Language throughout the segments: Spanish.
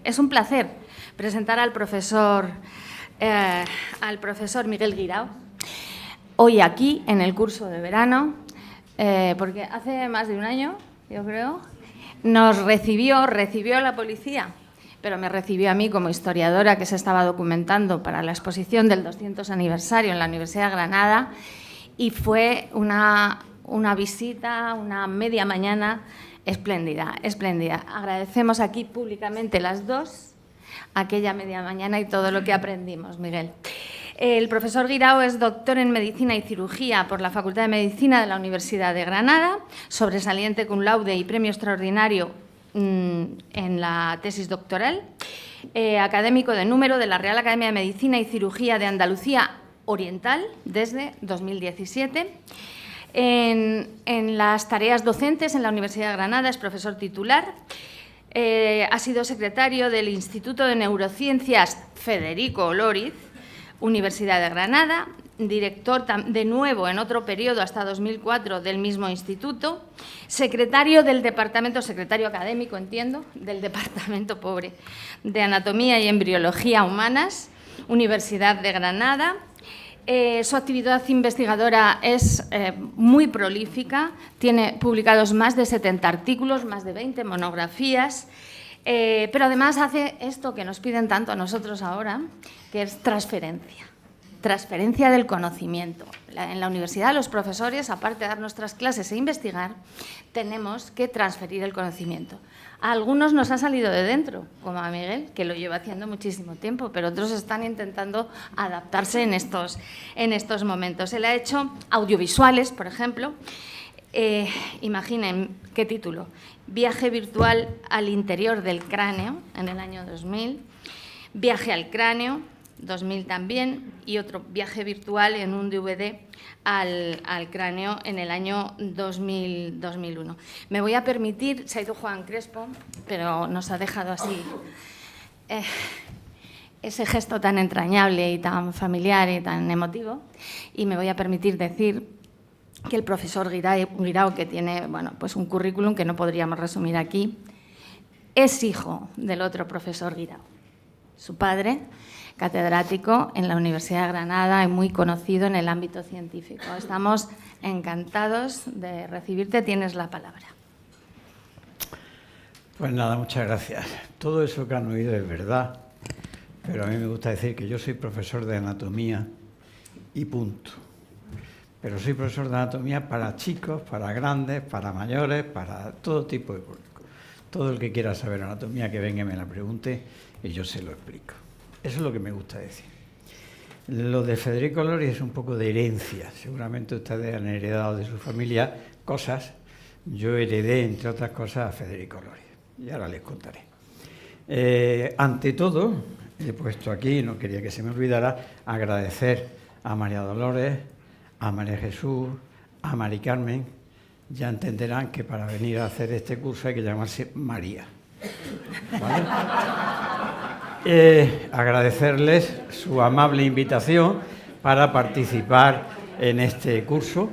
Es un placer presentar al profesor Miguel Guirao hoy aquí en el curso de verano, porque hace más de un año, yo creo, nos recibió la policía, pero me recibió a mí como historiadora que se estaba documentando para la exposición del 200 aniversario en la Universidad de Granada, y fue una visita, una media mañana espléndida, espléndida. Agradecemos aquí públicamente las dos aquella media mañana y todo lo que aprendimos, Miguel. El profesor Guirao es doctor en Medicina y Cirugía por la Facultad de Medicina de la Universidad de Granada, sobresaliente cum laude y premio extraordinario en la tesis doctoral, académico de número de la Real Academia de Medicina y Cirugía de Andalucía Oriental desde 2017. En las tareas docentes en la Universidad de Granada es profesor titular. Ha sido secretario del Instituto de Neurociencias Federico Lóriz, Universidad de Granada, director de nuevo en otro periodo hasta 2004 del mismo instituto, secretario del departamento, secretario académico, entiendo, del departamento pobre de Anatomía y Embriología Humanas, Universidad de Granada. Su actividad investigadora es muy prolífica, tiene publicados más de 70 artículos, más de 20 monografías, pero además hace esto que nos piden tanto a nosotros ahora, que es transferencia del conocimiento. En la universidad los profesores, aparte de dar nuestras clases e investigar, tenemos que transferir el conocimiento. A algunos nos ha salido de dentro, como a Miguel, que lo lleva haciendo muchísimo tiempo, pero otros están intentando adaptarse en estos momentos. Él ha hecho audiovisuales, por ejemplo. Imaginen qué título: Viaje virtual al interior del cráneo, en el año 2000, Viaje al cráneo, 2000 también, y otro viaje virtual en un DVD al cráneo en el año 2001. Me voy a permitir, se ha ido Juan Crespo, pero nos ha dejado así ese gesto tan entrañable y tan familiar y tan emotivo, y me voy a permitir decir que el profesor Guirao, que tiene pues un currículum que no podríamos resumir aquí, es hijo del otro profesor Guirao. Su padre, catedrático en la Universidad de Granada y muy conocido en el ámbito científico. Estamos encantados de recibirte. Tienes la palabra. Pues nada, muchas gracias. Todo eso que han oído es verdad, pero a mí me gusta decir que yo soy profesor de anatomía y punto. Pero soy profesor de anatomía para chicos, para grandes, para mayores, para todo tipo de público. Todo el que quiera saber anatomía, que venga y me la pregunte y yo se lo explico. Eso es lo que me gusta decir. Lo de Federico Lóriz es un poco de herencia. Seguramente ustedes han heredado de su familia cosas. Yo heredé, entre otras cosas, a Federico Lóriz. Y ahora les contaré. Ante todo, he puesto aquí, no quería que se me olvidara, agradecer a María Dolores, a María Jesús, a Mari Carmen. Ya entenderán que para venir a hacer este curso hay que llamarse María. ¿Vale? Agradecerles su amable invitación para participar en este curso.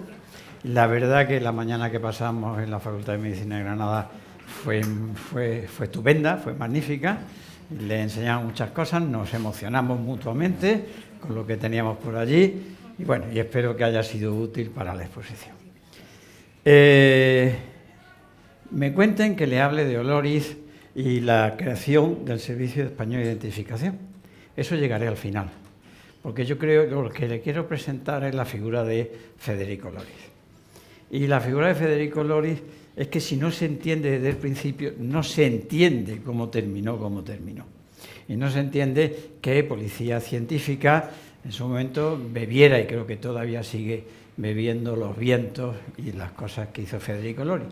La verdad que la mañana que pasamos en la Facultad de Medicina de Granada fue estupenda, fue magnífica. Le enseñamos muchas cosas, nos emocionamos mutuamente con lo que teníamos por allí y bueno, y espero que haya sido útil para la exposición. Me cuenten que le hable de Lóriz y la creación del Servicio Español de Identificación. Eso llegaré al final, porque yo creo que lo que le quiero presentar es la figura de Federico Lóriz. Y la figura de Federico Lóriz es que si no se entiende desde el principio, no se entiende cómo terminó. Y no se entiende que policía científica en su momento bebiera, y creo que todavía sigue bebiendo, los vientos y las cosas que hizo Federico Lóriz.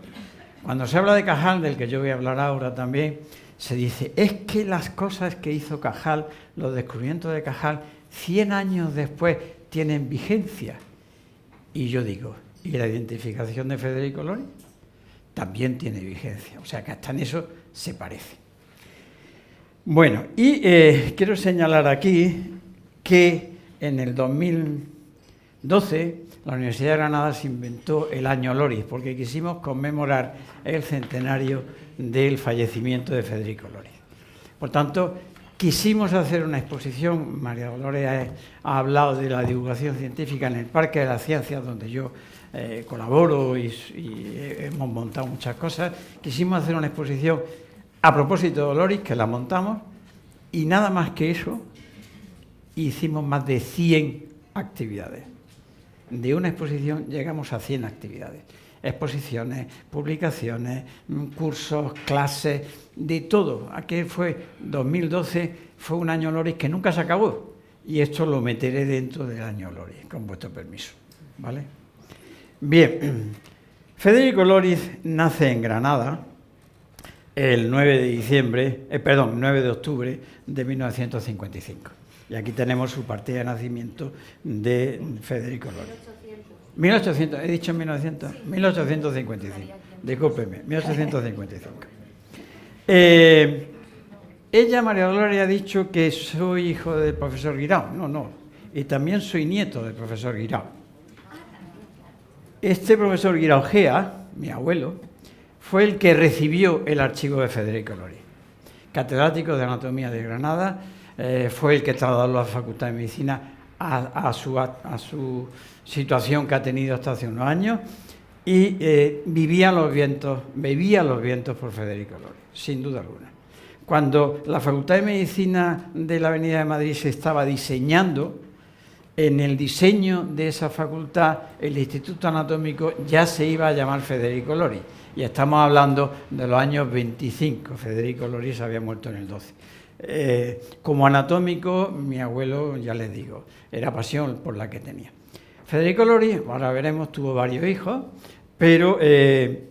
Cuando se habla de Cajal, del que yo voy a hablar ahora también, se dice, es que las cosas que hizo Cajal, los descubrimientos de Cajal, 100 años después tienen vigencia. Y yo digo, ¿y la identificación de Federico Lóriz? También tiene vigencia, o sea que hasta en eso se parece. Bueno, y quiero señalar aquí que en el 2012 la Universidad de Granada se inventó el año Lóriz, porque quisimos conmemorar el centenario del fallecimiento de Federico Lóriz. Por tanto, quisimos hacer una exposición. María Dolores ha hablado de la divulgación científica en el Parque de las Ciencias, donde yo colaboro y hemos montado muchas cosas. Quisimos hacer una exposición a propósito de Doloris, que la montamos, y nada más que eso, hicimos más de 100 actividades. De una exposición llegamos a 100 actividades. Exposiciones, publicaciones, cursos, clases, de todo. Aquel fue 2012, fue un año Loris que nunca se acabó. Y esto lo meteré dentro del año Loris, con vuestro permiso. ¿Vale? Bien, Federico Loris nace en Granada el 9 de octubre de 1955. Y aquí tenemos su partida de nacimiento de Federico Loris. 1800, he dicho 1900, sí. 1855, discúlpeme, 1855. Ella, María Dolores, ha dicho que soy hijo del profesor Guirao. No, y también soy nieto del profesor Guirao. Este profesor Guirao Gea, mi abuelo, fue el que recibió el archivo de Federico Loris. Catedrático de Anatomía de Granada, fue el que trasladó a la Facultad de Medicina a su situación que ha tenido hasta hace unos años, y bebía los vientos por Federico Loris, sin duda alguna. Cuando la Facultad de Medicina de la Avenida de Madrid se estaba diseñando, en el diseño de esa facultad, el Instituto Anatómico ya se iba a llamar Federico Loris, y estamos hablando de los años 25, Federico Loris había muerto en el 12. Como anatómico, mi abuelo, ya les digo, era pasión por la que tenía. Federico Loris, ahora veremos, tuvo varios hijos, pero el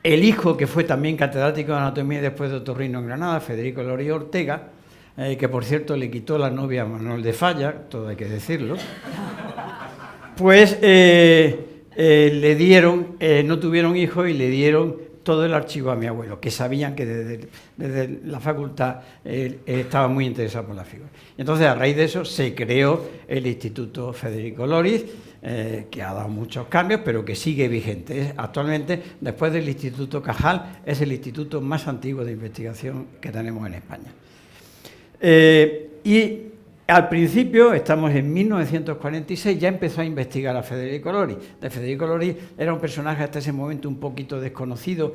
hijo que fue también catedrático de anatomía después de Otorrino en Granada, Federico Loris Ortega, que por cierto le quitó la novia a Manuel de Falla, todo hay que decirlo, pues le dieron, no tuvieron hijos y le dieron todo el archivo a mi abuelo, que sabían que desde la facultad estaba muy interesado por la figura. Entonces, a raíz de eso, se creó el Instituto Federico Loris, que ha dado muchos cambios, pero que sigue vigente. Actualmente, después del Instituto Cajal, es el instituto más antiguo de investigación que tenemos en España. Y al principio, estamos en 1946, ya empezó a investigar a Federico Loris. De Federico Loris era un personaje hasta ese momento un poquito desconocido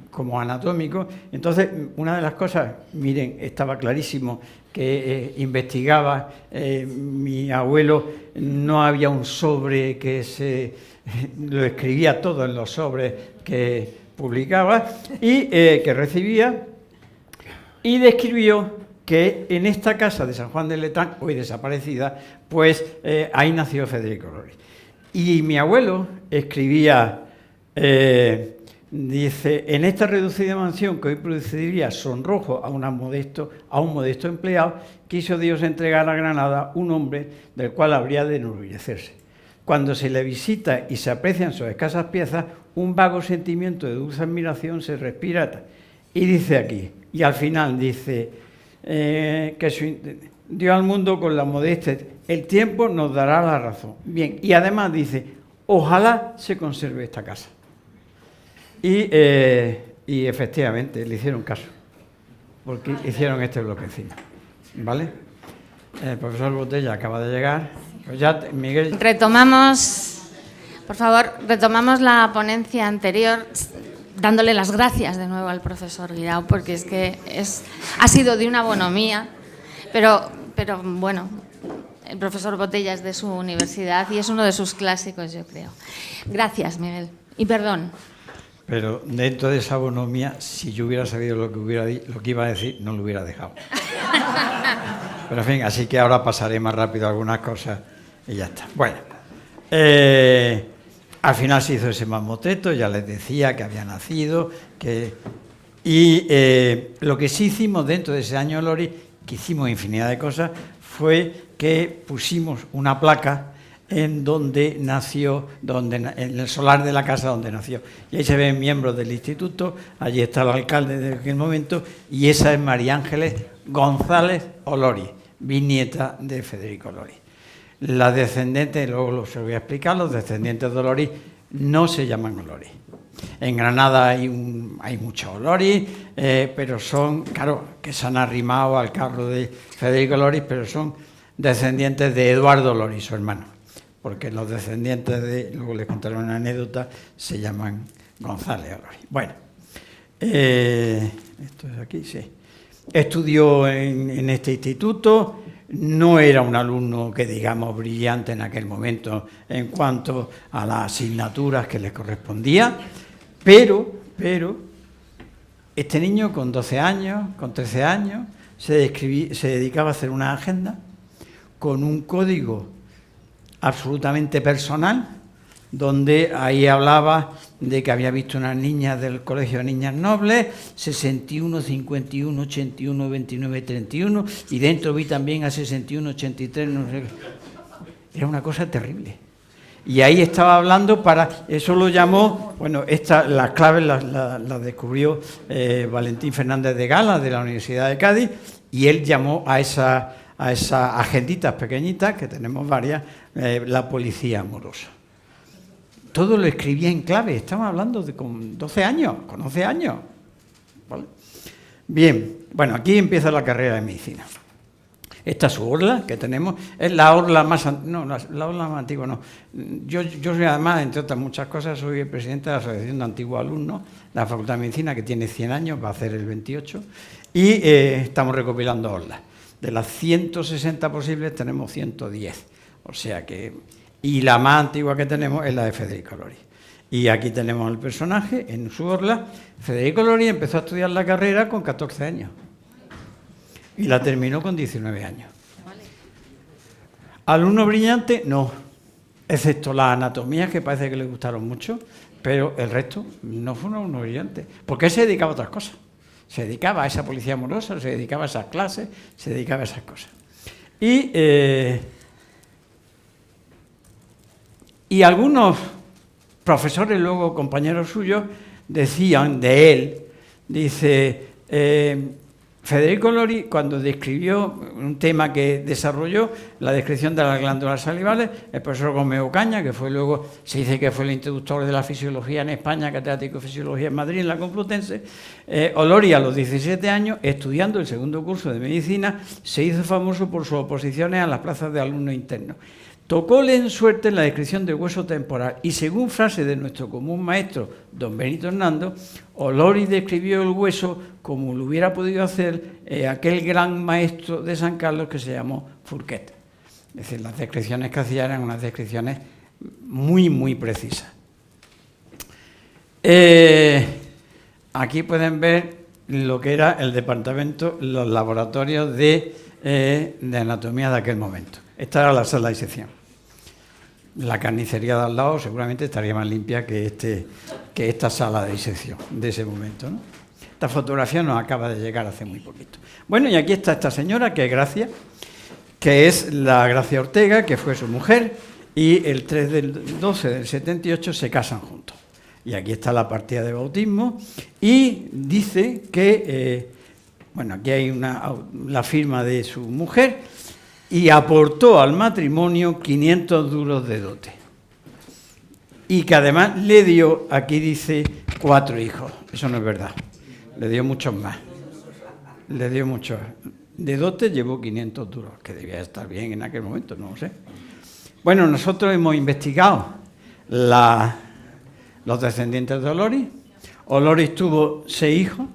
como anatómico. Entonces, una de las cosas, miren, estaba clarísimo que investigaba mi abuelo, no había un sobre que lo escribía todo en los sobres que publicaba y que recibía, y describió que en esta casa de San Juan de Letrán, hoy desaparecida, pues ahí nació Federico Loris. Y mi abuelo escribía, dice, en esta reducida mansión que hoy produciría sonrojo a un modesto empleado, quiso Dios entregar a Granada un hombre del cual habría de enorgullecerse. Cuando se le visita y se aprecian sus escasas piezas, un vago sentimiento de dulce admiración se respira. Y dice aquí, y al final dice, que dio al mundo con la modestia. El tiempo nos dará la razón. Bien, y además dice, ojalá se conserve esta casa. Y efectivamente le hicieron caso, porque hicieron este bloque encima. ¿Vale? El profesor Botella acaba de llegar. Pues ya, Miguel. Retomamos, por favor, retomamos la ponencia anterior, dándole las gracias de nuevo al profesor Guirao, porque es que ha sido de una bonomía, pero bueno, el profesor Botella es de su universidad y es uno de sus clásicos, yo creo. Gracias, Miguel. Y perdón. Pero dentro de esa bonomía, si yo hubiera sabido lo que iba a decir, no lo hubiera dejado. Pero en fin, así que ahora pasaré más rápido algunas cosas y ya está. Bueno, al final se hizo ese mamotreto, ya les decía que había nacido, y lo que sí hicimos dentro de ese año Loris, que hicimos infinidad de cosas, fue que pusimos una placa en donde nació, en el solar de la casa donde nació. Y ahí se ven miembros del instituto, allí está el alcalde de aquel momento, y esa es María Ángeles González Oloris, bisnieta de Federico Loris. Las descendientes, luego se lo voy a explicar, los descendientes de Loris no se llaman Loris. En Granada hay muchos Oloris, pero son, claro, que se han arrimado al carro de Federico Oloris, pero son descendientes de Eduardo Oloris, su hermano, porque los descendientes de, luego les contaré una anécdota, se llaman González Oloris. Bueno, esto es aquí, sí. Estudió en este instituto, no era un alumno que digamos brillante en aquel momento en cuanto a las asignaturas que le correspondía, pero este niño con 12 años, con 13 años, se dedicaba a hacer una agenda con un código absolutamente personal, donde ahí hablaba de que había visto unas niñas del Colegio de Niñas Nobles, 61, 51, 81, 29, 31, y dentro vi también a 61, 83, no sé. Era una cosa terrible. Y ahí estaba hablando eso lo llamó, bueno, las claves las descubrió Valentín Fernández de Gala, de la Universidad de Cádiz, y él llamó a esas agenditas pequeñitas, que tenemos varias, la policía amorosa. Todo lo escribía en clave, estamos hablando de con 12 años, con 11 años. ¿Vale? Bien, bueno, aquí empieza la carrera de medicina. Esta es su orla que tenemos, es la orla más antigua no. Yo soy además, entre otras muchas cosas, soy el presidente de la Asociación de Antiguos Alumnos de la Facultad de Medicina, que tiene 100 años, va a hacer el 28, y estamos recopilando orlas. De las 160 posibles tenemos 110, o sea que... Y la más antigua que tenemos es la de Federico Oloris. Y aquí tenemos el personaje en su orla. Federico Oloris empezó a estudiar la carrera con 14 años y la terminó con 19 años. ¿Alumno brillante? No, excepto las anatomías, que parece que le gustaron mucho, pero el resto no fue un alumno brillante, porque él se dedicaba a otras cosas. Se dedicaba a esa policía amorosa, se dedicaba a esas clases, se dedicaba a esas cosas. Y algunos profesores, luego compañeros suyos, decían de él, dice, Federico Oloris, cuando describió un tema que desarrolló, la descripción de las glándulas salivales, el profesor Gómez Ocaña, que fue luego, se dice que fue el introductor de la fisiología en España, catedrático de fisiología en Madrid, en la Complutense, Oloris a los 17 años, estudiando el segundo curso de medicina, se hizo famoso por sus oposiciones a las plazas de alumnos internos. Tocóle en suerte en la descripción del hueso temporal y según frase de nuestro común maestro, don Benito Hernando, Oloris describió el hueso como lo hubiera podido hacer aquel gran maestro de San Carlos que se llamó Fourquet. Es decir, las descripciones que hacía eran unas descripciones muy, muy precisas. Aquí pueden ver lo que era el departamento, los laboratorios de anatomía de aquel momento. Esta era la sala de disección. La carnicería de al lado seguramente estaría más limpia que esta sala de disección de ese momento, ¿no? Esta fotografía nos acaba de llegar hace muy poquito. Bueno, y aquí está esta señora, que es Gracia, que es la Gracia Ortega, que fue su mujer, y el 3 del 12 del 78 se casan juntos. Y aquí está la partida de bautismo, y dice que, bueno, aquí hay la firma de su mujer, y aportó al matrimonio 500 duros de dote. Y que además le dio, aquí dice, 4 hijos. Eso no es verdad. Le dio muchos más. Le dio muchos. De dote llevó 500 duros, que debía estar bien en aquel momento, no lo sé. Bueno, nosotros hemos investigado los descendientes de Oloris. Oloris tuvo 6 hijos.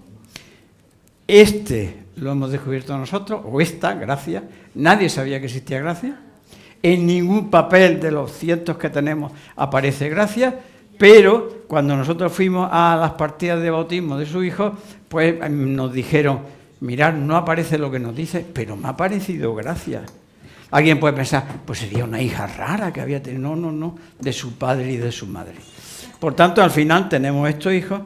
Lo hemos descubierto nosotros, o esta, Gracia. Nadie sabía que existía Gracia. En ningún papel de los cientos que tenemos aparece Gracia, pero cuando nosotros fuimos a las partidas de bautismo de su hijo, pues nos dijeron, mirad, no aparece lo que nos dice, pero me ha parecido Gracia. Alguien puede pensar, pues sería una hija rara que había tenido. No, de su padre y de su madre. Por tanto, al final tenemos estos hijos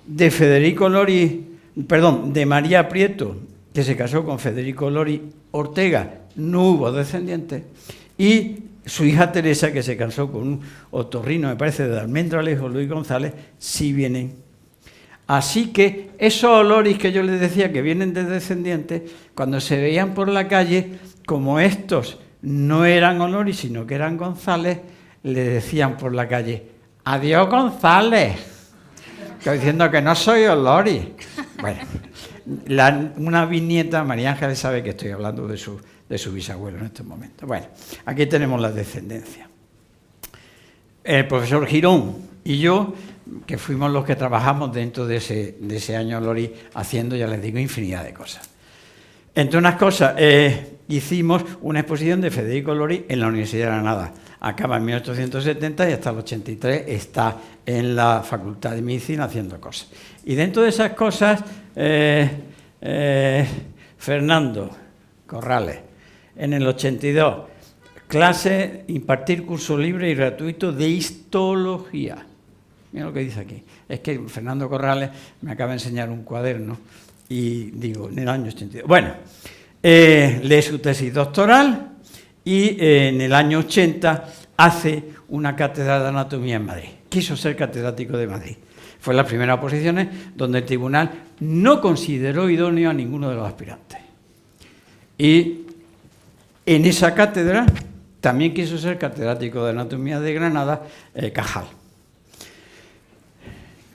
de Federico Oloris, de María Prieto, que se casó con Federico Oloris Ortega, no hubo descendientes, y su hija Teresa, que se casó con un otorrino, me parece, de Almendralejo, Luis González, sí vienen. Así que esos Oloris que yo les decía que vienen de descendientes, cuando se veían por la calle, como estos no eran Oloris, sino que eran González, le decían por la calle, adiós González. Estoy diciendo que no soy Oloris. Bueno, una bisnieta, María Ángeles, sabe que estoy hablando de su bisabuelo en estos momentos. Bueno, aquí tenemos la descendencia. El profesor Girón y yo, que fuimos los que trabajamos dentro de ese año Oloris, haciendo, ya les digo, infinidad de cosas. Entre unas cosas, hicimos una exposición de Federico Oloris en la Universidad de Granada. Acaba en 1870 y hasta el 83 está en la Facultad de Medicina haciendo cosas. Y dentro de esas cosas, Fernando Corrales, en el 82, clase, impartir curso libre y gratuito de histología. Mira lo que dice aquí. Es que Fernando Corrales me acaba de enseñar un cuaderno y digo, en el año 82. Bueno, lee su tesis doctoral y en el año 80 hace una cátedra de anatomía en Madrid. Quiso ser catedrático de Madrid. Fue las primeras oposiciones donde el tribunal no consideró idóneo a ninguno de los aspirantes. Y en esa cátedra también quiso ser catedrático de anatomía de Granada, Cajal.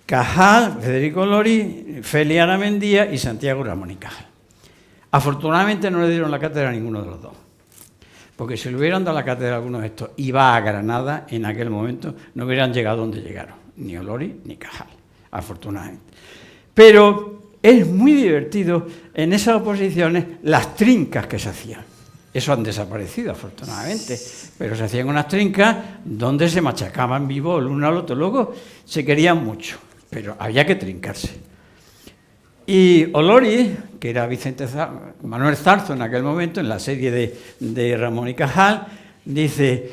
Cajal, Federico Oloris, Félix Aramendía y Santiago Ramón y Cajal. Afortunadamente no le dieron la cátedra a ninguno de los dos, porque si le hubieran dado la cátedra a alguno de estos y va a Granada, en aquel momento no hubieran llegado donde llegaron, ni Oloris ni Cajal, afortunadamente. Pero es muy divertido en esas oposiciones las trincas que se hacían. Eso han desaparecido, afortunadamente, pero se hacían unas trincas donde se machacaban vivo el uno al otro. Luego se querían mucho, pero había que trincarse. Y Oloris, que era Manuel Zarzo en aquel momento, en la serie de Ramón y Cajal, dice,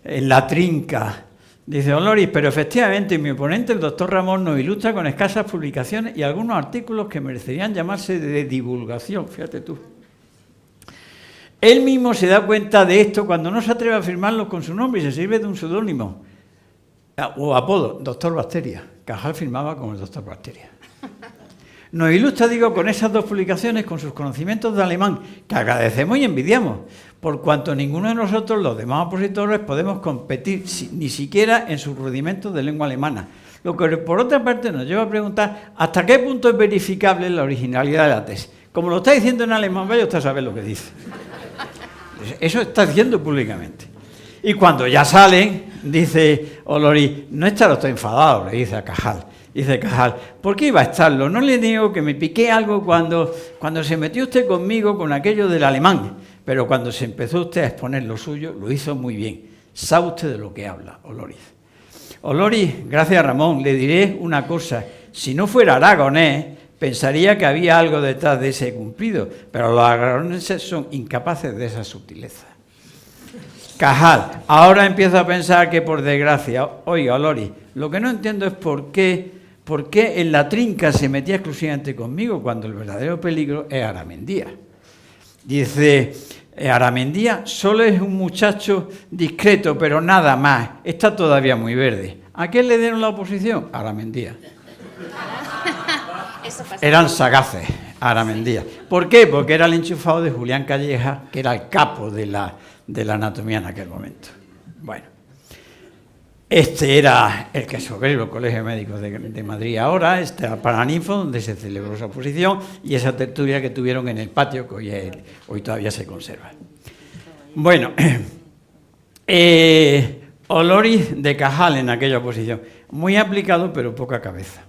en la trinca, dice Oloris, pero efectivamente mi oponente, el doctor Ramón, nos ilustra con escasas publicaciones y algunos artículos que merecerían llamarse de divulgación, fíjate tú. Él mismo se da cuenta de esto cuando no se atreve a firmarlo con su nombre y se sirve de un seudónimo o apodo, doctor Bacteria. Cajal firmaba como el doctor Bacteria. Nos ilustra, digo, con esas dos publicaciones, con sus conocimientos de alemán, que agradecemos y envidiamos, por cuanto ninguno de nosotros, los demás opositores, podemos competir ni siquiera en sus rudimentos de lengua alemana. Lo que, por otra parte, nos lleva a preguntar hasta qué punto es verificable la originalidad de la tesis. Como lo está diciendo en alemán, vaya usted a saber lo que dice. Eso está diciendo públicamente. Y cuando ya salen, dice Oloris, no estará usted enfadado, le dice a Cajal. Dice Cajal, ¿por qué iba a estarlo? No le digo que me piqué algo cuando se metió usted conmigo con aquello del alemán, pero cuando se empezó usted a exponer lo suyo, lo hizo muy bien. Sabe usted de lo que habla, Oloris. Oloris, gracias a Ramón, le diré una cosa. Si no fuera aragonés, pensaría que había algo detrás de ese cumplido, pero los aragoneses son incapaces de esa sutileza. Cajal, ahora empiezo a pensar que por desgracia, oiga, Oloris, lo que no entiendo es por qué en la trinca se metía exclusivamente conmigo cuando el verdadero peligro es Aramendía. Dice, Aramendía solo es un muchacho discreto, pero nada más, está todavía muy verde. ¿A quién le dieron la oposición? Aramendía. Eran sagaces, Aramendía. ¿Por qué? Porque era el enchufado de Julián Calleja, que era el capo de la anatomía en aquel momento. Bueno. Este era el que sobre el Colegio Médico de Madrid ahora, este era el Paraninfo, donde se celebró esa oposición, y esa tertulia que tuvieron en el patio, que hoy todavía se conserva. Bueno, Oloris de Cajal en aquella oposición, muy aplicado pero poca cabeza.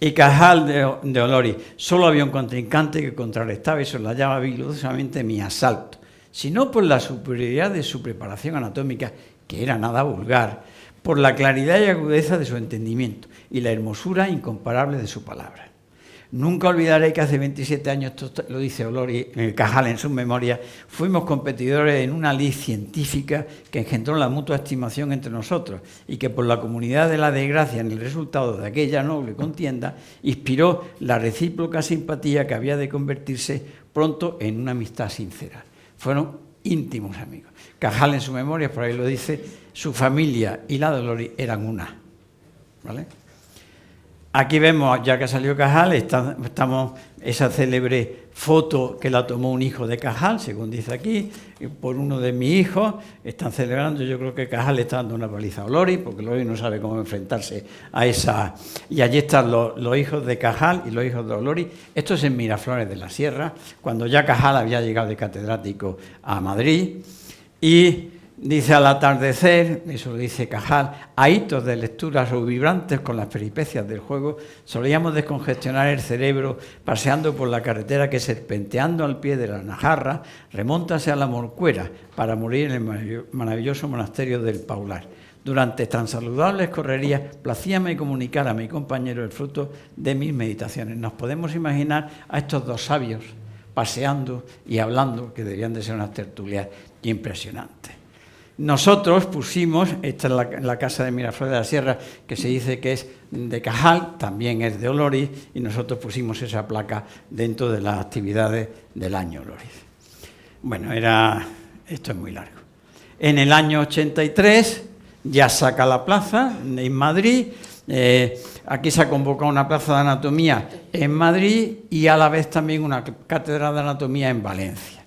Y Cajal de Oloris, solo había un contrincante que contrarrestaba y soslayaba vigorosamente mi asalto, sino por la superioridad de su preparación anatómica, que era nada vulgar, por la claridad y agudeza de su entendimiento y la hermosura incomparable de su palabra. Nunca olvidaré que hace 27 años, esto lo dice Oloris, Cajal en sus memorias, fuimos competidores en una lid científica que engendró la mutua estimación entre nosotros y que por la comunidad de la desgracia en el resultado de aquella noble contienda inspiró la recíproca simpatía que había de convertirse pronto en una amistad sincera. Fueron íntimos amigos. Cajal en sus memorias, por ahí lo dice, su familia y la de Oloris eran una. ¿Vale? Aquí vemos, ya que salió Cajal, estamos esa célebre foto que la tomó un hijo de Cajal, según dice aquí, por uno de mis hijos. Están celebrando, yo creo que Cajal le está dando una paliza a Olori, porque Olori no sabe cómo enfrentarse a esa... Y allí están los hijos de Cajal y los hijos de Olori. Esto es en Miraflores de la Sierra, cuando ya Cajal había llegado de catedrático a Madrid. Y dice: al atardecer, eso lo dice Cajal, a hitos de lecturas o vibrantes con las peripecias del juego, solíamos descongestionar el cerebro paseando por la carretera que, serpenteando al pie de la Najarra, remontase a la Morcuera para morir en el maravilloso monasterio del Paular. Durante tan saludables correrías, placíame comunicar a mi compañero el fruto de mis meditaciones. Nos podemos imaginar a estos dos sabios paseando y hablando, que deberían de ser unas tertulias impresionantes. Nosotros pusimos, esta es la casa de Miraflores de la Sierra, que se dice que es de Cajal, también es de Oloriz, y nosotros pusimos esa placa dentro de las actividades del año Oloriz. Bueno, esto es muy largo. En el año 83 ya saca la plaza en Madrid. Aquí se ha convocado una plaza de anatomía en Madrid y a la vez también una cátedra de anatomía en Valencia.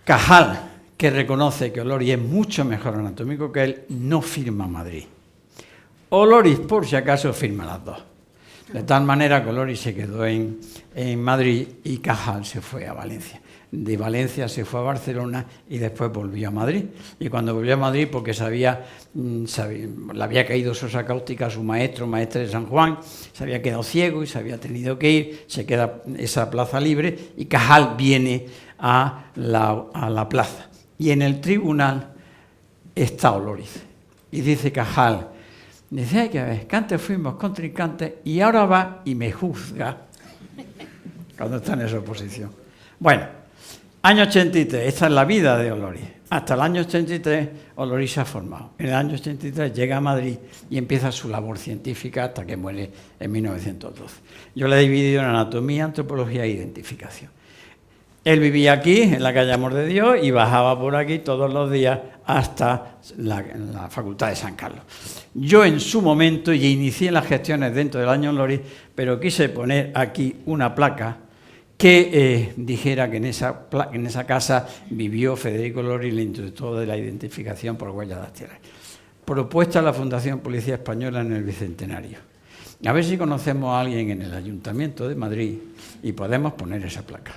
Cajal, que reconoce que Olori es mucho mejor anatómico que él, no firma Madrid. Olori, por si acaso, firma las dos. De tal manera que Olori se quedó en Madrid y Cajal se fue a Valencia. De Valencia se fue a Barcelona y después volvió a Madrid. Y cuando volvió a Madrid, porque le había caído sosa cáustica a su maestre de San Juan, se había quedado ciego y se había tenido que ir, se queda esa plaza libre y Cajal viene a la plaza. Y en el tribunal está Oloriz. Y dice Cajal, dice: hay que ver, que antes fuimos contrincantes y ahora va y me juzga cuando está en esa posición. Bueno, año 83, esta es la vida de Oloriz. Hasta el año 83 Oloriz se ha formado. En el año 83 llega a Madrid y empieza su labor científica hasta que muere en 1912. Yo la he dividido en anatomía, antropología e identificación. Él vivía aquí, en la calle Amor de Dios, y bajaba por aquí todos los días hasta la Facultad de San Carlos. Yo en su momento ya inicié las gestiones dentro del año Oloriz, pero quise poner aquí una placa que dijera que en esa casa vivió Federico Oloriz, el introductor de la identificación por huellas dactilares. Propuesta a la Fundación Policía Española en el Bicentenario. A ver si conocemos a alguien en el Ayuntamiento de Madrid y podemos poner esa placa.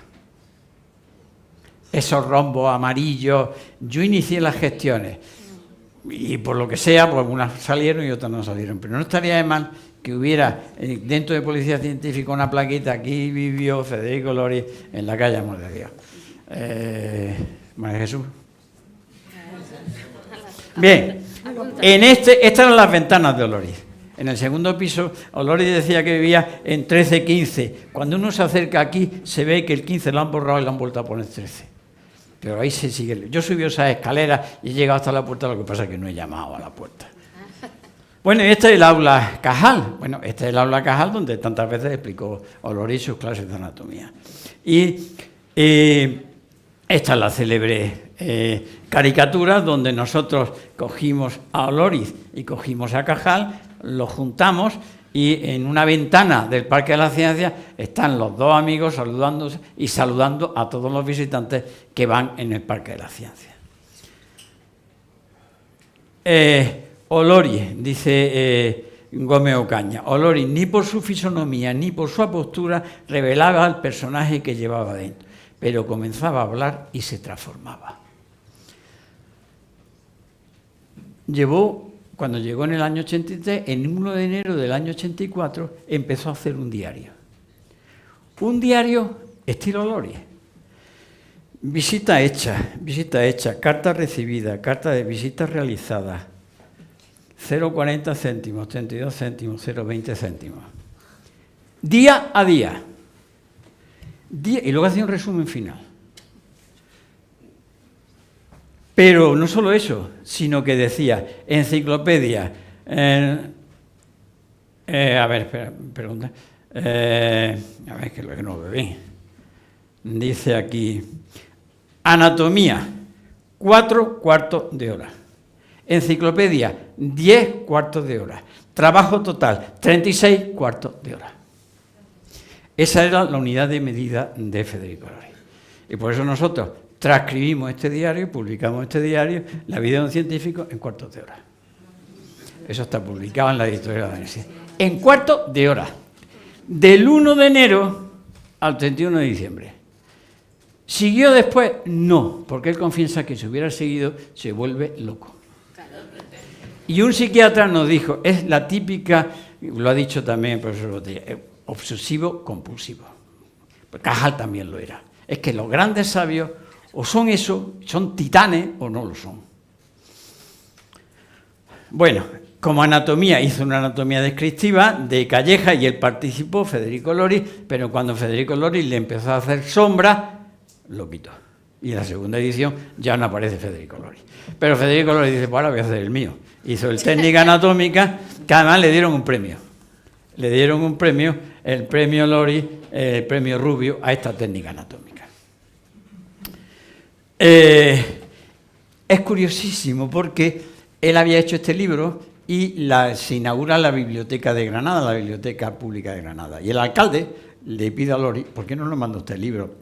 Esos rombos amarillos, yo inicié las gestiones y por lo que sea, pues unas salieron y otras no salieron, pero no estaría de mal que hubiera dentro de Policía Científica una plaquita: aquí vivió Federico Oloriz en la calle Amor de Dios. María Jesús. Bien, estas eran las ventanas de Oloriz. En el segundo piso, Oloriz decía que vivía en 13-15. Cuando uno se acerca aquí, se ve que el 15 lo han borrado y lo han vuelto a poner 13. Pero ahí se sigue. Yo subí esas escaleras y he llegado hasta la puerta, lo que pasa es que no he llamado a la puerta. Bueno, y este es el aula Cajal. Bueno, este es el aula Cajal donde tantas veces explicó Oloriz sus clases de anatomía. Y esta es la célebre caricatura donde nosotros cogimos a Oloriz y cogimos a Cajal, los juntamos y en una ventana del Parque de la Ciencia están los dos amigos saludándose y saludando a todos los visitantes que van en el Parque de la Ciencia. Oloriz, dice Gómez Ocaña, Oloriz ni por su fisonomía ni por su postura revelaba al personaje que llevaba dentro, pero comenzaba a hablar y se transformaba. Cuando llegó en el año 83, en 1 de enero del año 84, empezó a hacer un diario. Un diario estilo Oloriz. Visita hecha, carta recibida, carta de visita realizada, 0,40 céntimos, 32 céntimos, 0,20 céntimos. Día a día. Y luego hacía un resumen final. Pero no solo eso, sino que decía, enciclopedia, a ver, espera, pregunta, a ver, que lo que no bebé. Dice aquí, anatomía, 4 cuartos de hora. Enciclopedia, 10 cuartos de hora. Trabajo total, 36 cuartos de hora. Esa era la unidad de medida de Federico Loris. Y por eso nosotros transcribimos este diario, publicamos este diario, La vida de un científico, en cuartos de hora. Eso está publicado en la editorial de la universidad. En cuartos de hora. Del 1 de enero al 31 de diciembre. ¿Siguió después? No, porque él confiesa que si hubiera seguido se vuelve loco. Y un psiquiatra nos dijo, es la típica, lo ha dicho también el profesor Botella, obsesivo compulsivo. Cajal también lo era. Es que los grandes sabios o son eso, son titanes o no lo son. Bueno, como anatomía, hizo una anatomía descriptiva de Calleja y él participó, Federico Loris, pero cuando Federico Loris le empezó a hacer sombra, lo quitó. Y en la segunda edición ya no aparece Federico Loris. Pero Federico Loris dice, pues ahora voy a hacer el mío. Hizo el Técnica Anatómica, que además le dieron un premio. Le dieron un premio, el premio Loris, el premio Rubio, a esta técnica anatómica. Es curiosísimo porque él había hecho este libro y se inaugura la Biblioteca de Granada, la Biblioteca Pública de Granada. Y el alcalde le pide a Loris, ¿por qué no nos manda usted el libro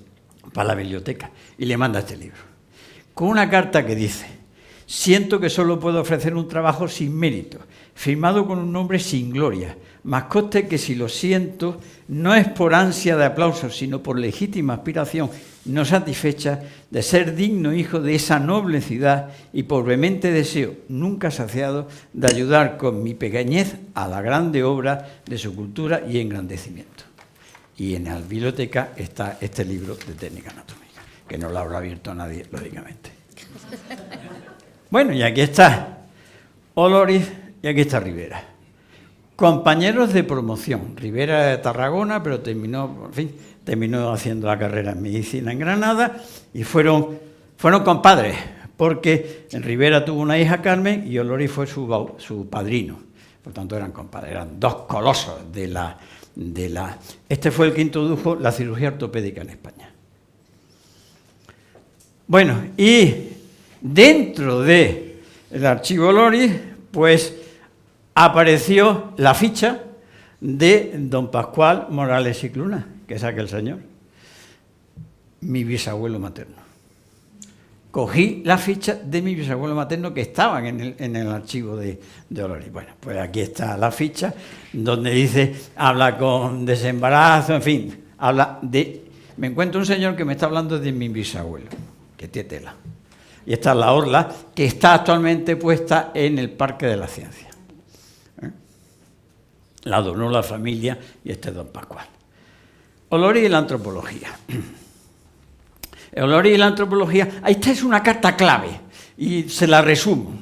para la biblioteca? Y le manda este libro, con una carta que dice: siento que solo puedo ofrecer un trabajo sin mérito, firmado con un nombre sin gloria, mas conste que si lo siento no es por ansia de aplausos, sino por legítima aspiración no satisfecha de ser digno hijo de esa noble ciudad y por vehemente deseo, nunca saciado, de ayudar con mi pequeñez a la grande obra de su cultura y engrandecimiento. Y en la biblioteca está este libro de técnica anatómica, que no lo habrá abierto a nadie, lógicamente. Bueno, y aquí está Loris y aquí está Rivera. Compañeros de promoción. Rivera de Tarragona, pero terminó haciendo la carrera en medicina en Granada y fueron compadres, porque Rivera tuvo una hija, Carmen, y Loris fue su padrino. Por tanto, eran compadres, eran dos colosos de la... Este fue el que introdujo la cirugía ortopédica en España. Bueno, y dentro del archivo Loris, pues apareció la ficha de don Pascual Morales y Cluna, que es aquel señor, mi bisabuelo materno. Cogí la ficha de mi bisabuelo materno que estaban en el archivo de Loris. Bueno, pues aquí está la ficha, donde dice, habla con desembarazo, en fin, habla de... Me encuentro un señor que me está hablando de mi bisabuelo, que tiene tela. Y esta es la orla, que está actualmente puesta en el Parque de la Ciencia. La donó la familia y este es don Pascual. Loris y la antropología. Loris y la antropología, esta es una carta clave y se la resumo.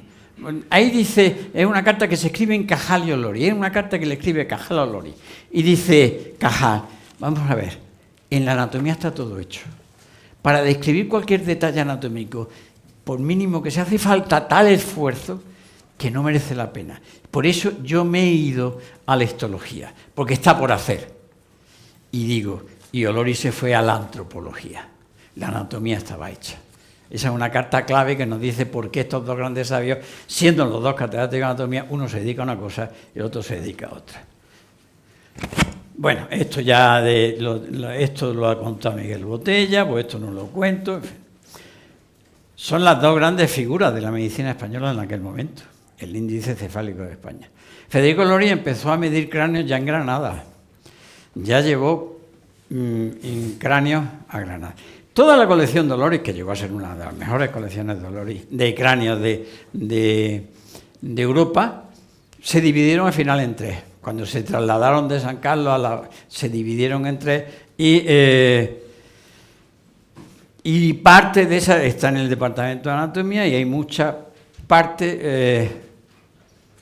Ahí dice, es una carta que se escribe en Cajal y Loris, es una carta que le escribe Cajal a Loris. Y dice Cajal, vamos a ver, en la anatomía está todo hecho. Para describir cualquier detalle anatómico, por mínimo que se hace falta tal esfuerzo que no merece la pena. Por eso yo me he ido a la histología, porque está por hacer. Y digo, y Loris se fue a la antropología. La anatomía estaba hecha. Esa es una carta clave que nos dice por qué estos dos grandes sabios, siendo los dos catedráticos de anatomía, uno se dedica a una cosa y el otro se dedica a otra. Bueno, esto ya esto lo ha contado Miguel Botella, pues esto no lo cuento. En fin. Son las dos grandes figuras de la medicina española en aquel momento. El índice cefálico de España. Federico Loris empezó a medir cráneos ya en Granada. Ya llevó cráneos a Granada. Toda la colección de Loris, que llegó a ser una de las mejores colecciones de Loris, de cráneos de Europa, se dividieron al final en tres. Cuando se trasladaron de San Carlos se dividieron en tres y parte de esa está en el Departamento de Anatomía y hay mucha parte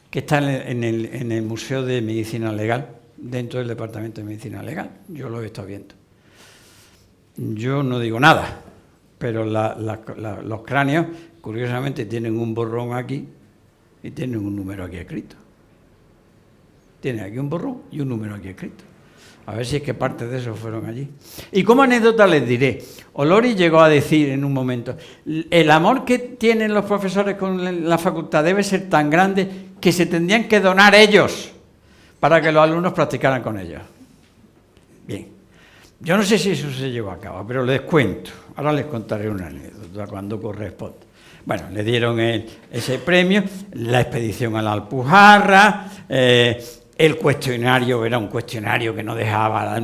que está en el Museo de Medicina Legal, dentro del Departamento de Medicina Legal. Yo lo he estado viendo. Yo no digo nada, pero los cráneos, curiosamente, tienen un borrón aquí y tienen un número aquí escrito. Tiene aquí un borrón y un número aquí escrito. A ver si es que parte de eso fueron allí. Y como anécdota les diré, Olori llegó a decir en un momento, el amor que tienen los profesores con la facultad debe ser tan grande que se tendrían que donar ellos para que los alumnos practicaran con ellos. Bien, yo no sé si eso se llevó a cabo, pero les cuento. Ahora les contaré una anécdota cuando corresponda. Bueno, le dieron ese premio, la expedición a la Alpujarra, el cuestionario era un cuestionario que no dejaba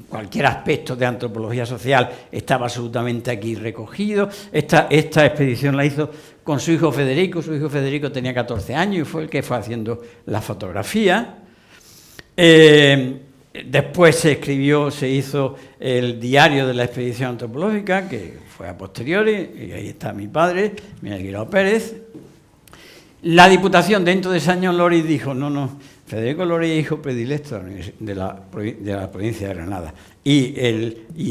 cualquier aspecto de antropología social, estaba absolutamente aquí recogido. Esta expedición la hizo con su hijo Federico tenía 14 años y fue el que fue haciendo la fotografía. Después se hizo el diario de la expedición antropológica, que fue a posteriori, y ahí está mi padre, Miguel Guirao Pérez. La Diputación, dentro de ese año, Olori dijo, no, Federico Olori es hijo predilecto de la provincia de Granada. Y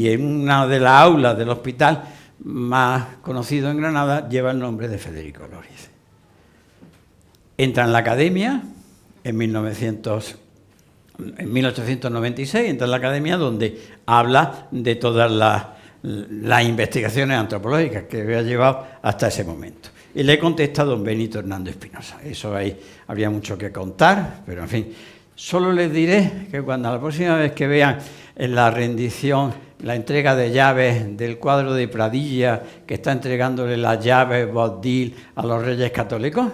en una de las aulas del hospital más conocido en Granada lleva el nombre de Federico Olori. Entra en la academia en 1896, entra en la academia donde habla de todas las investigaciones antropológicas que había llevado hasta ese momento. Y le contesta don Benito Hernando Espinosa. Eso ahí habría mucho que contar, pero en fin, solo les diré que cuando la próxima vez que vean en la rendición, la entrega de llaves del cuadro de Pradilla, que está entregándole las llaves Boabdil a los reyes católicos,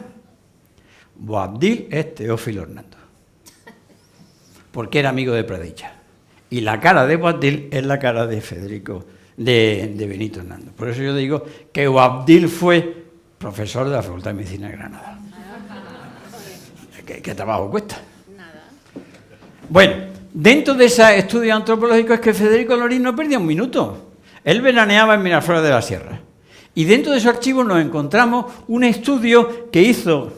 Boabdil es Teófilo Hernando, porque era amigo de Pradilla. Y la cara de Boabdil es la cara de Federico, de Benito Hernando. Por eso yo digo que Boabdil fue profesor de la Facultad de Medicina de Granada. ¿Qué trabajo cuesta? Nada. Bueno, dentro de ese estudio antropológico es que Federico Olori no perdía un minuto. Él veraneaba en Miraflores de la Sierra. Y dentro de esos archivos nos encontramos un estudio que hizo...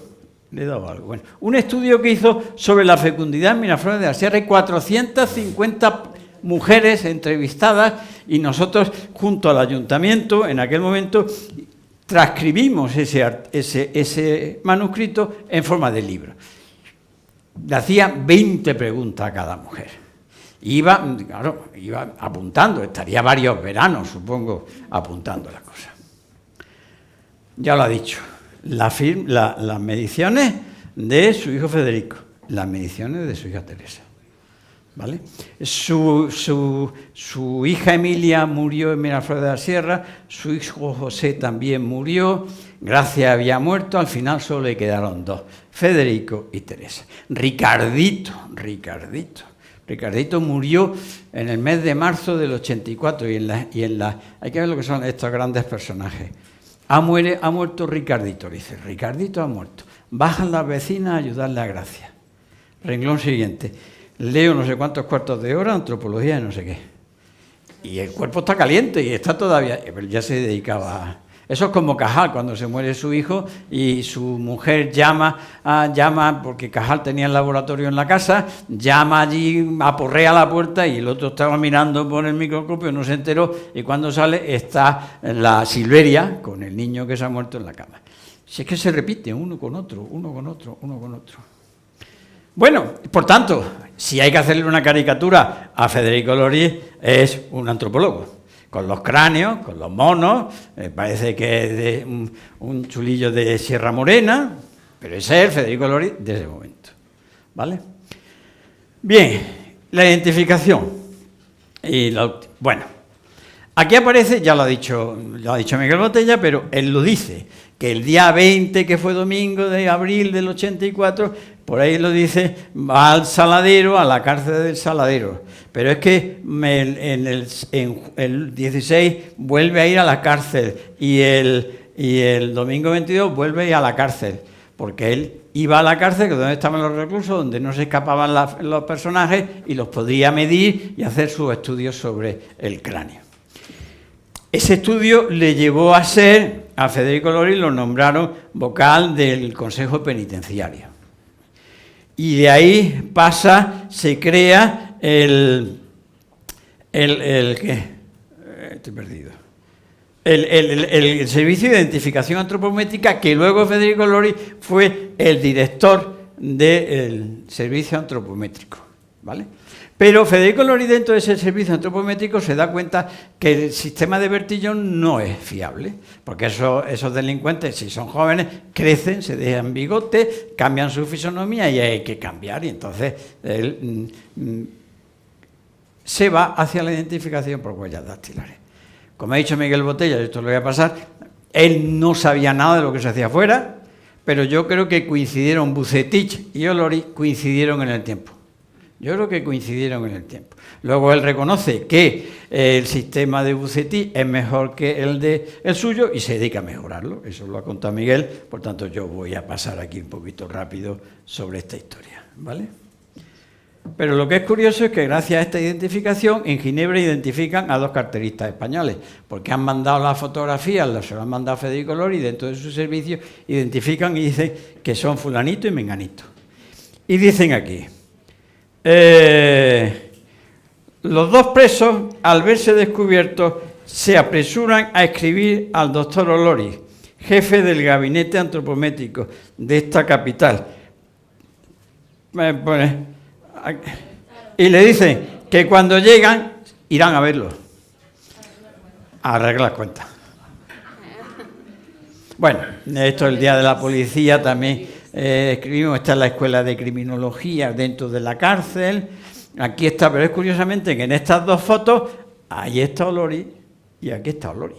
Le he dado algo. Bueno, un estudio que hizo sobre la fecundidad en Miraflores de la Sierra. Hay 450 mujeres entrevistadas y nosotros, junto al ayuntamiento, en aquel momento, transcribimos ese manuscrito en forma de libro. Le hacía 20 preguntas a cada mujer. Iba apuntando, estaría varios veranos, supongo, apuntando las cosas. Ya lo ha dicho. Las mediciones de su hijo Federico, las mediciones de su hija Teresa, ¿vale? Su hija Emilia murió en Miraflores de la Sierra, su hijo José también murió, Gracia había muerto, al final solo le quedaron dos, Federico y Teresa. Ricardito murió en el mes de marzo del 84 hay que ver lo que son estos grandes personajes. Ha muerto Ricardito, dice, Ricardito ha muerto. Bajan las vecinas a ayudarle a Gracia. Renglón siguiente. Leo no sé cuántos cuartos de hora, antropología de no sé qué. Y el cuerpo está caliente y está todavía... Pero ya se dedicaba a... Eso es como Cajal, cuando se muere su hijo y su mujer llama, porque Cajal tenía el laboratorio en la casa, llama allí, aporrea la puerta y el otro estaba mirando por el microscopio, no se enteró, y cuando sale está la Silveria con el niño que se ha muerto en la cama. Si es que se repite uno con otro. Bueno, por tanto, si hay que hacerle una caricatura a Federico Olori, es un antropólogo. Con los cráneos, con los monos, parece que es de un chulillo de Sierra Morena, pero ese es Federico Olori desde ese momento, ¿vale? Bien, la identificación. Bueno, aquí aparece, ya lo ha dicho Miguel Botella, pero él lo dice, que el día 20, que fue domingo de abril del 84, por ahí lo dice, va al Saladero, a la cárcel del Saladero. Pero es que en el 16 vuelve a ir a la cárcel y el domingo 22 vuelve a ir a la cárcel, porque él iba a la cárcel, que es donde estaban los reclusos, donde no se escapaban los personajes y los podía medir y hacer sus estudios sobre el cráneo. Ese estudio le llevó a Federico Olori lo nombraron vocal del Consejo Penitenciario. Y de ahí se crea el Servicio de Identificación Antropométrica, que luego Federico Olori fue el director del Servicio Antropométrico, ¿vale? Pero Federico Lori, dentro de ese servicio antropométrico, se da cuenta que el sistema de Bertillon no es fiable, porque esos delincuentes, si son jóvenes, crecen, se dejan bigote, cambian su fisonomía y hay que cambiar. Y entonces él se va hacia la identificación por huellas dactilares. Como ha dicho Miguel Botella, esto lo voy a pasar, él no sabía nada de lo que se hacía afuera, pero yo creo que coincidieron, Vucetich y Olori coincidieron en el tiempo. Yo creo que coincidieron en el tiempo. Luego él reconoce que el sistema de Vucetich es mejor que el suyo y se dedica a mejorarlo. Eso lo ha contado Miguel, por tanto yo voy a pasar aquí un poquito rápido sobre esta historia, ¿vale? Pero lo que es curioso es que gracias a esta identificación en Ginebra identifican a dos carteristas españoles, porque han mandado las fotografías, se las han mandado a Federico Lori, y dentro de su servicio identifican y dicen que son fulanito y menganito. Y dicen aquí, los dos presos, al verse descubiertos, se apresuran a escribir al doctor Olori, jefe del gabinete antropométrico de esta capital. Y le dicen que cuando llegan irán a verlo, a arreglar cuentas. Bueno, esto es el Día de la Policía, también escribimos, está en la Escuela de Criminología dentro de la cárcel, aquí está, pero es curiosamente que en estas dos fotos, ahí está Olori y aquí está Olori.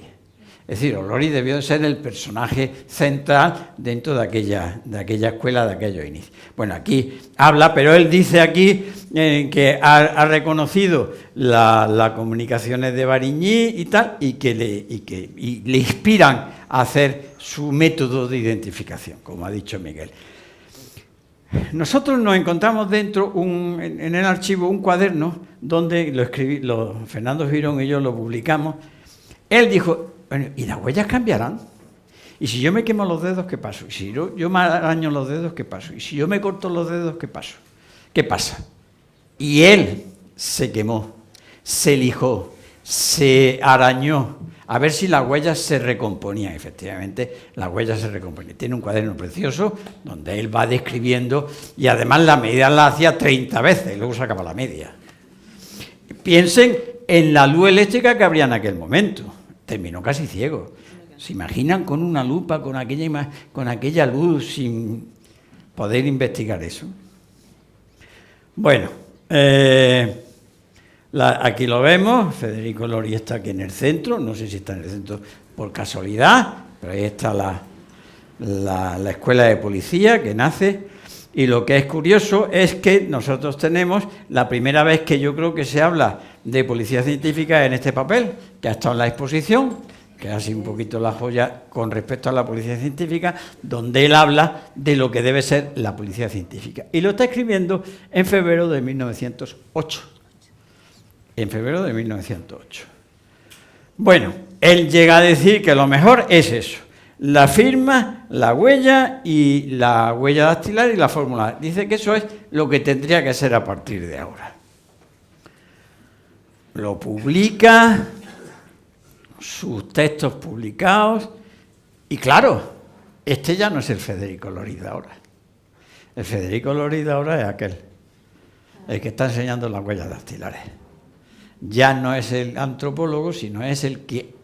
Es decir, Olori debió de ser el personaje central dentro de aquella escuela, de aquellos inicios. Bueno, aquí habla, pero él dice aquí que ha reconocido las comunicaciones de Varigny y tal, y le inspiran a hacer su método de identificación, como ha dicho Miguel. Nosotros nos encontramos dentro, en el archivo, un cuaderno donde Fernando Girón y yo lo publicamos. Él dijo, bueno, ¿y las huellas cambiarán? Y si yo me quemo los dedos, ¿qué pasa? Y si yo me araño los dedos, ¿qué pasa? Y si yo me corto los dedos, ¿qué pasa? Y él se quemó, se lijó, se arañó, a ver si las huellas se recomponían. Efectivamente, las huellas se recomponían. Tiene un cuaderno precioso donde él va describiendo, y además la medida la hacía 30 veces, y luego sacaba la media. Piensen en la luz eléctrica que habría en aquel momento. Terminó casi ciego. ¿Se imaginan con una lupa, con aquella luz, sin poder investigar eso? Bueno, aquí lo vemos, Federico Lori está aquí en el centro, no sé si está en el centro por casualidad, pero ahí está la escuela de policía que nace, y lo que es curioso es que nosotros tenemos la primera vez que yo creo que se habla de policía científica en este papel, que ha estado en la exposición, que es así un poquito la joya con respecto a la policía científica, donde él habla de lo que debe ser la policía científica. Y lo está escribiendo en febrero de 1908. En febrero de 1908. Bueno, él llega a decir que lo mejor es eso, la firma, la huella y la huella dactilar y la fórmula. Dice que eso es lo que tendría que ser a partir de ahora. Lo publica, sus textos publicados, y claro, este ya no es el Federico Lori de ahora. El Federico Lori de ahora es aquel, el que está enseñando las huellas dactilares. Ya no es el antropólogo, sino es el que...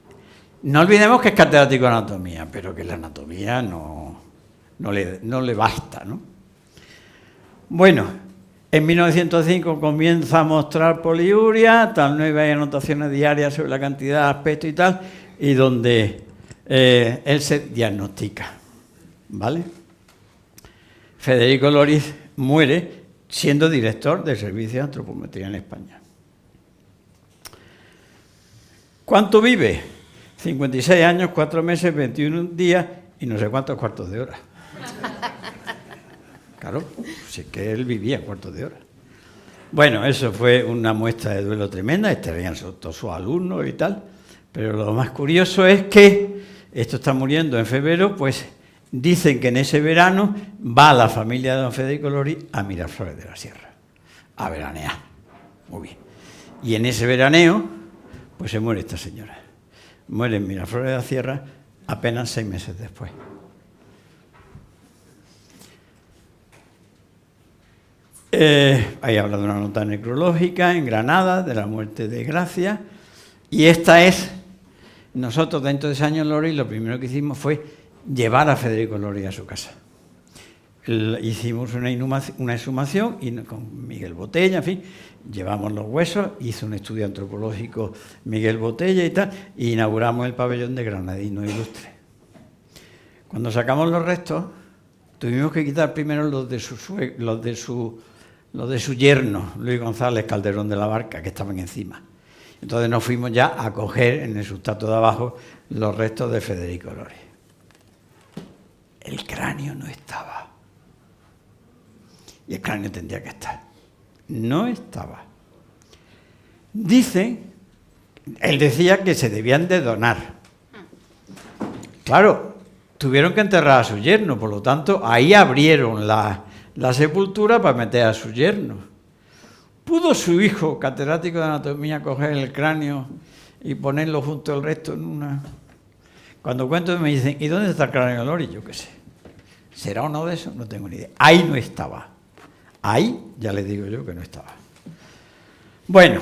No olvidemos que es catedrático de anatomía, pero que la anatomía no le basta, ¿no? Bueno, en 1905 comienza a mostrar poliuria, tal no hay anotaciones diarias sobre la cantidad, aspecto y tal, y donde él se diagnostica, ¿vale? Federico Lori muere siendo director del Servicio de Antropometría en España. ¿Cuánto vive? 56 años, 4 meses, 21 días y no sé cuántos cuartos de hora. Claro, si es que él vivía cuartos de hora. Bueno, eso fue una muestra de duelo tremenda, estarían todos sus alumnos y tal, pero lo más curioso es que esto está muriendo en febrero, pues dicen que en ese verano va la familia de don Federico Lori a Miraflores de la Sierra, a veranear. Muy bien. Y en ese veraneo, pues se muere esta señora. Muere en Miraflores de la Sierra apenas 6 meses después. Ahí habla de una nota necrológica en Granada, de la muerte de Gracia. Y esta es, nosotros dentro de ese año Lori, lo primero que hicimos fue llevar a Federico Lori a su casa. Hicimos una exhumación y con Miguel Botella, en fin, llevamos los huesos, hizo un estudio antropológico Miguel Botella y tal, e inauguramos el pabellón de Granadino Ilustre. Cuando sacamos los restos, tuvimos que quitar primero los de su yerno, Luis González Calderón de la Barca, que estaban encima. Entonces nos fuimos ya a coger en el sustrato de abajo los restos de Federico Lori. El cráneo no estaba. Y el cráneo tendría que estar. No estaba. Dice, él decía que se debían de donar. Claro, tuvieron que enterrar a su yerno, por lo tanto, ahí abrieron la sepultura para meter a su yerno. ¿Pudo su hijo, catedrático de anatomía, coger el cráneo y ponerlo junto al resto en una...? Cuando cuento me dicen, ¿y dónde está el cráneo de Lori? Yo qué sé. ¿Será uno de esos? No tengo ni idea. Ahí no estaba. Ahí ya les digo yo que no estaba. Bueno,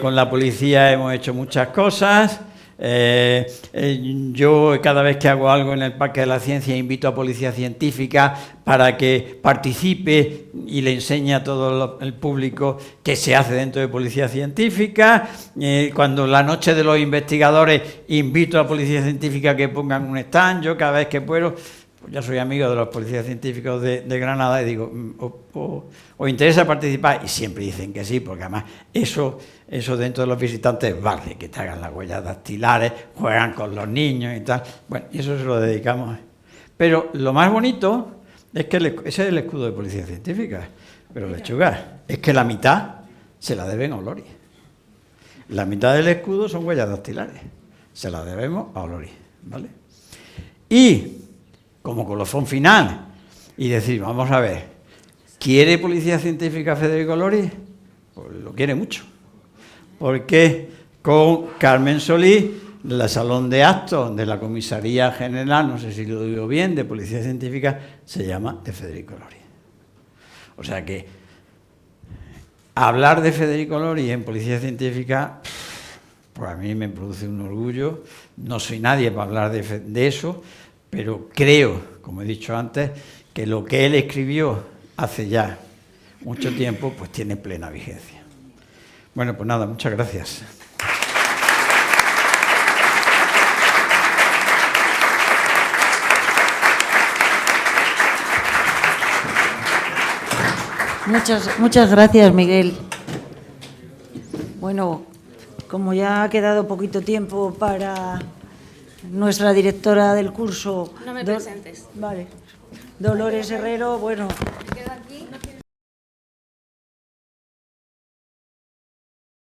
con la policía hemos hecho muchas cosas. Yo cada vez que hago algo en el Parque de la Ciencia invito a policía científica para que participe y le enseñe a todo el público qué se hace dentro de policía científica. Cuando la noche de los investigadores invito a la policía científica a que pongan un stand. Yo cada vez que puedo, pues ya soy amigo de los policías científicos de Granada y digo, ¿os interesa participar? Y siempre dicen que sí, porque además eso dentro de los visitantes vale, que te hagan las huellas dactilares, juegan con los niños y tal. Bueno, y eso se lo dedicamos. Pero lo más bonito es que ese es el escudo de policía científica, pero lechuga, es que la mitad se la deben a Olori. La mitad del escudo son huellas dactilares, se la debemos a Olori, ¿vale? Y como colofón final, y decir, vamos a ver, ¿quiere policía científica Federico Lori? Pues lo quiere mucho. Porque con Carmen Solís, el salón de actos de la Comisaría General, no sé si lo digo bien, de Policía Científica, se llama de Federico Lori. O sea que hablar de Federico Lori en Policía Científica, pues a mí me produce un orgullo. No soy nadie para hablar de eso, pero creo, como he dicho antes, que lo que él escribió hace ya mucho tiempo, pues tiene plena vigencia. Bueno, pues nada, muchas gracias. Muchas gracias, Miguel. Bueno, como ya ha quedado poquito tiempo para nuestra directora del curso... No me presentes. Vale. Dolores Herrero, bueno,